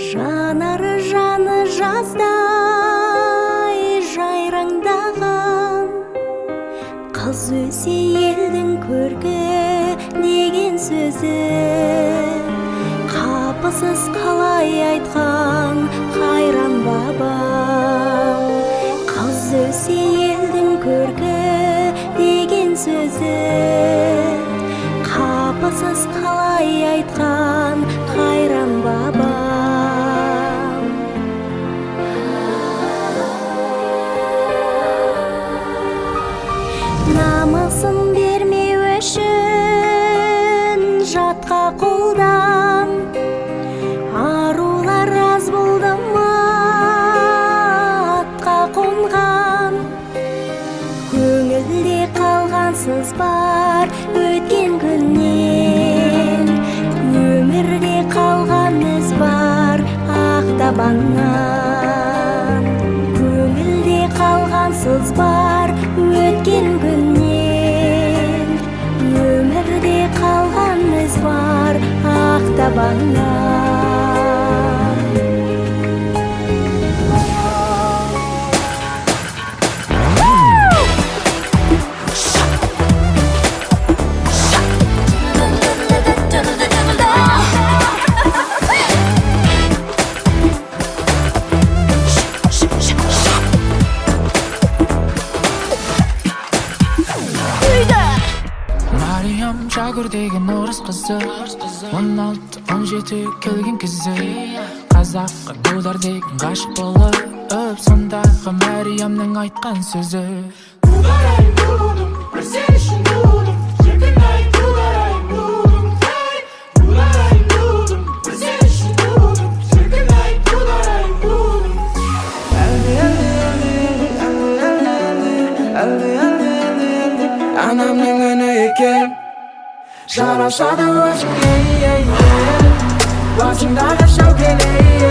Жанары жаны жаздай жайраңдаған, қыз өсе елдің көркі деген сөзі, қапысыз қалай айтқан қайран бабам. Қыз өсе елдің көркі деген сөзі, қапысыз қалай айтқан қайран бабам. Намысын бермеу үшін жатқа қолдан, арулар аз болды ма атқа қонған. Көңілде қалғансыз бар өткен күннен, өмірде қалған із бар ақтабаннан. Көңілде қалғансыз бар өткен күннен, өмірде қалған із бар ақтабаннан. Мариям Шагыр деген орыс қызы, 16-17 келген кезі, қазаққа дудар деген ғашық болып, сондағы Мариямның айтқан сөзі. Дудар-ай будым, бір сен үшін будым, шіркін-ай дудар-ай будым, дудар-ай будым, бір сен үшін будым, шіркін-ай дудар-ай будым. Анамның үні екен, жарасады өзіңе, басыңдағы шәукелей.